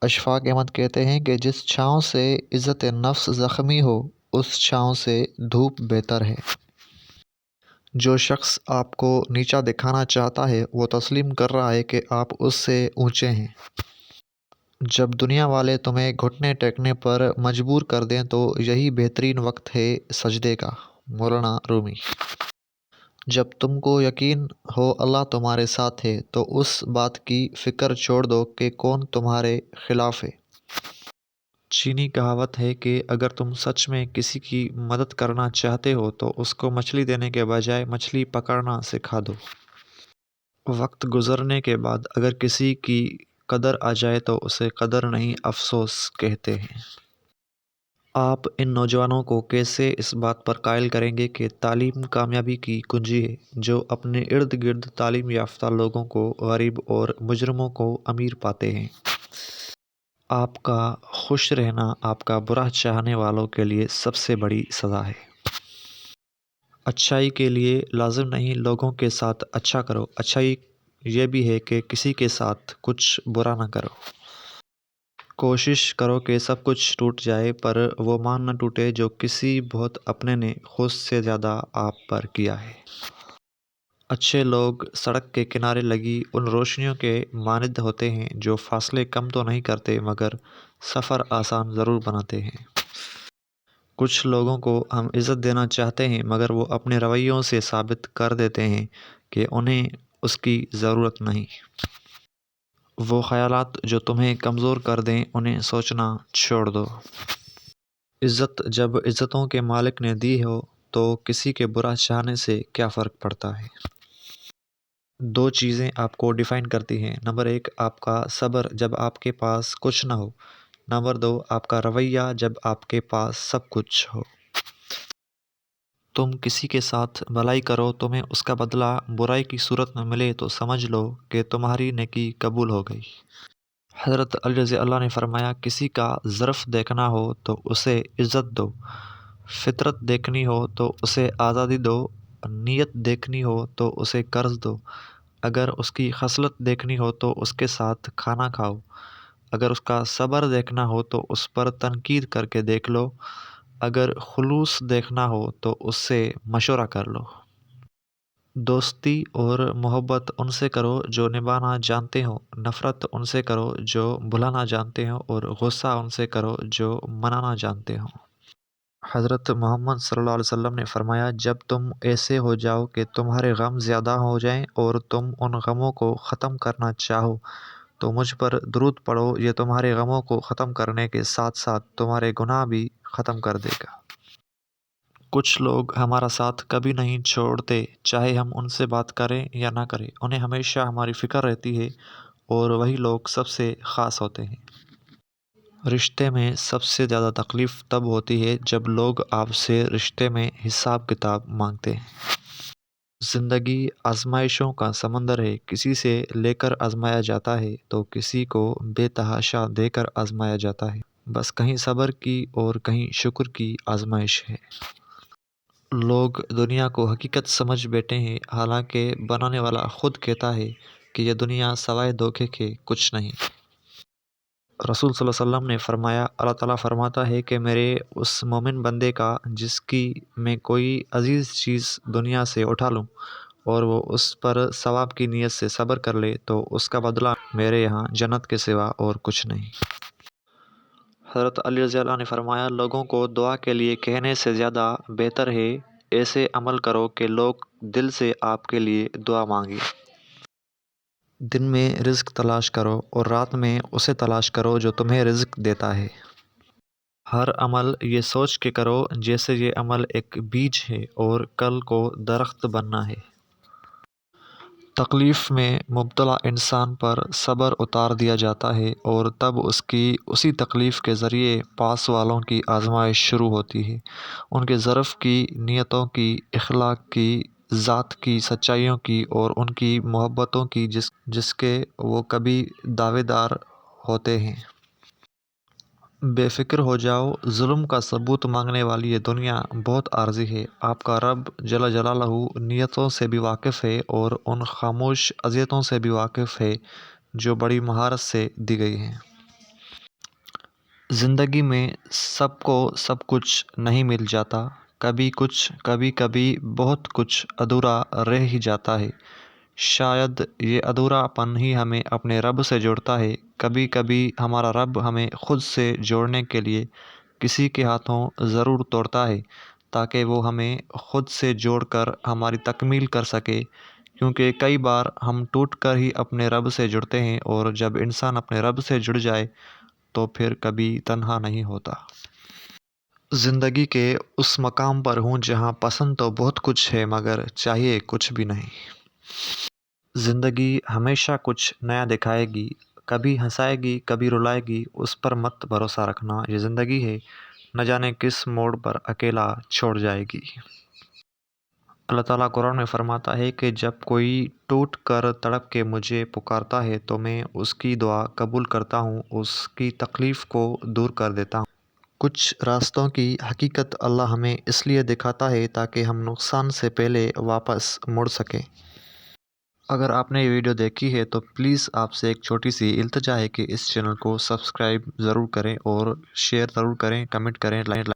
اشفاق احمد کہتے ہیں کہ جس چھاؤں سے عزت نفس زخمی ہو اس چھاؤں سے دھوپ بہتر ہے۔ جو شخص آپ کو نیچا دکھانا چاہتا ہے وہ تسلیم کر رہا ہے کہ آپ اس سے اونچے ہیں۔ جب دنیا والے تمہیں گھٹنے ٹیکنے پر مجبور کر دیں تو یہی بہترین وقت ہے سجدے کا۔ مولانا رومی۔ جب تم کو یقین ہو اللہ تمہارے ساتھ ہے تو اس بات کی فکر چھوڑ دو کہ کون تمہارے خلاف ہے۔ چینی کہاوت ہے کہ اگر تم سچ میں کسی کی مدد کرنا چاہتے ہو تو اس کو مچھلی دینے کے بجائے مچھلی پکڑنا سکھا دو۔ وقت گزرنے کے بعد اگر کسی کی قدر آ جائے تو اسے قدر نہیں افسوس کہتے ہیں۔ آپ ان نوجوانوں کو کیسے اس بات پر قائل کریں گے کہ تعلیم کامیابی کی کنجی ہے، جو اپنے ارد گرد تعلیم یافتہ لوگوں کو غریب اور مجرموں کو امیر پاتے ہیں۔ آپ کا خوش رہنا آپ کا برا چاہنے والوں کے لیے سب سے بڑی سزا ہے۔ اچھائی کے لیے لازم نہیں لوگوں کے ساتھ اچھا کرو، اچھائی یہ بھی ہے کہ کسی کے ساتھ کچھ برا نہ کرو۔ کوشش کرو کہ سب کچھ ٹوٹ جائے پر وہ مان نہ ٹوٹے جو کسی بہت اپنے نے خود سے زیادہ آپ پر کیا ہے۔ اچھے لوگ سڑک کے کنارے لگی ان روشنیوں کے مانند ہوتے ہیں جو فاصلے کم تو نہیں کرتے مگر سفر آسان ضرور بناتے ہیں۔ کچھ لوگوں کو ہم عزت دینا چاہتے ہیں مگر وہ اپنے رویوں سے ثابت کر دیتے ہیں کہ انہیں اس کی ضرورت نہیں۔ وہ خیالات جو تمہیں کمزور کر دیں انہیں سوچنا چھوڑ دو۔ عزت جب عزتوں کے مالک نے دی ہو تو کسی کے برا چاہنے سے کیا فرق پڑتا ہے؟ دو چیزیں آپ کو ڈیفائن کرتی ہیں۔ نمبر 1 آپ کا صبر جب آپ کے پاس کچھ نہ ہو۔ نمبر 2 آپ کا رویہ جب آپ کے پاس سب کچھ ہو۔ تم کسی کے ساتھ بھلائی کرو تمہیں اس کا بدلہ برائی کی صورت میں ملے تو سمجھ لو کہ تمہاری نیکی قبول ہو گئی۔ حضرت علی رضی اللہ نے فرمایا کسی کا ظرف دیکھنا ہو تو اسے عزت دو، فطرت دیکھنی ہو تو اسے آزادی دو، نیت دیکھنی ہو تو اسے قرض دو، اگر اس کی خصلت دیکھنی ہو تو اس کے ساتھ کھانا کھاؤ، اگر اس کا صبر دیکھنا ہو تو اس پر تنقید کر کے دیکھ لو، اگر خلوص دیکھنا ہو تو اس سے مشورہ کر لو۔ دوستی اور محبت ان سے کرو جو نبھانا جانتے ہو، نفرت ان سے کرو جو بھلانا جانتے ہو، اور غصہ ان سے کرو جو منانا جانتے ہو۔ حضرت محمد صلی اللہ علیہ وسلم نے فرمایا جب تم ایسے ہو جاؤ کہ تمہارے غم زیادہ ہو جائیں اور تم ان غموں کو ختم کرنا چاہو تو مجھ پر درود پڑھو، یہ تمہارے غموں کو ختم کرنے کے ساتھ ساتھ تمہارے گناہ بھی ختم کر دے گا۔ کچھ لوگ ہمارا ساتھ کبھی نہیں چھوڑتے، چاہے ہم ان سے بات کریں یا نہ کریں، انہیں ہمیشہ ہماری فکر رہتی ہے، اور وہی لوگ سب سے خاص ہوتے ہیں۔ رشتے میں سب سے زیادہ تکلیف تب ہوتی ہے جب لوگ آپ سے رشتے میں حساب کتاب مانگتے ہیں۔ زندگی آزمائشوں کا سمندر ہے، کسی سے لے کر آزمایا جاتا ہے تو کسی کو بے تحاشا دے کر آزمایا جاتا ہے، بس کہیں صبر کی اور کہیں شکر کی آزمائش ہے۔ لوگ دنیا کو حقیقت سمجھ بیٹھے ہیں، حالانکہ بنانے والا خود کہتا ہے کہ یہ دنیا سوائے دھوکے کے کچھ نہیں۔ رسول صلی اللہ علیہ وسلم نے فرمایا اللہ تعالیٰ فرماتا ہے کہ میرے اس مومن بندے کا جس کی میں کوئی عزیز چیز دنیا سے اٹھا لوں اور وہ اس پر ثواب کی نیت سے صبر کر لے تو اس کا بدلہ میرے یہاں جنت کے سوا اور کچھ نہیں۔ حضرت علی رضی اللہ نے فرمایا لوگوں کو دعا کے لیے کہنے سے زیادہ بہتر ہے ایسے عمل کرو کہ لوگ دل سے آپ کے لیے دعا مانگیں۔ دن میں رزق تلاش کرو اور رات میں اسے تلاش کرو جو تمہیں رزق دیتا ہے۔ ہر عمل یہ سوچ کے کرو جیسے یہ عمل ایک بیج ہے اور کل کو درخت بننا ہے۔ تکلیف میں مبتلا انسان پر صبر اتار دیا جاتا ہے اور تب اس کی اسی تکلیف کے ذریعے پاس والوں کی آزمائش شروع ہوتی ہے، ان کے ظرف کی، نیتوں کی، اخلاق کی، ذات کی سچائیوں کی اور ان کی محبتوں کی جس کے وہ کبھی دعوے دار ہوتے ہیں۔ بے فکر ہو جاؤ، ظلم کا ثبوت مانگنے والی یہ دنیا بہت عارضی ہے۔ آپ کا رب جل جلالہ نیتوں سے بھی واقف ہے اور ان خاموش اذیتوں سے بھی واقف ہے جو بڑی مہارت سے دی گئی ہیں۔ زندگی میں سب کو سب کچھ نہیں مل جاتا، کبھی کچھ، کبھی کبھی بہت کچھ ادھورا رہ ہی جاتا ہے۔ شاید یہ ادھورا پن ہی ہمیں اپنے رب سے جوڑتا ہے۔ کبھی کبھی ہمارا رب ہمیں خود سے جوڑنے کے لیے کسی کے ہاتھوں ضرور توڑتا ہے، تاکہ وہ ہمیں خود سے جوڑ کر ہماری تکمیل کر سکے، کیونکہ کئی بار ہم ٹوٹ کر ہی اپنے رب سے جڑتے ہیں، اور جب انسان اپنے رب سے جڑ جائے تو پھر کبھی تنہا نہیں ہوتا۔ زندگی کے اس مقام پر ہوں جہاں پسند تو بہت کچھ ہے مگر چاہیے کچھ بھی نہیں۔ زندگی ہمیشہ کچھ نیا دکھائے گی، کبھی ہنسائے گی، کبھی رلائے گی، اس پر مت بھروسہ رکھنا، یہ زندگی ہے، نہ جانے کس موڑ پر اکیلا چھوڑ جائے گی۔ اللہ تعالیٰ قرآن میں فرماتا ہے کہ جب کوئی ٹوٹ کر تڑپ کے مجھے پکارتا ہے تو میں اس کی دعا قبول کرتا ہوں، اس کی تکلیف کو دور کر دیتا ہوں۔ کچھ راستوں کی حقیقت اللہ ہمیں اس لیے دکھاتا ہے تاکہ ہم نقصان سے پہلے واپس مڑ سکیں۔ اگر آپ نے یہ ویڈیو دیکھی ہے تو پلیز آپ سے ایک چھوٹی سی التجا ہے کہ اس چینل کو سبسکرائب ضرور کریں اور شیئر ضرور کریں، کمنٹ کریں، لائک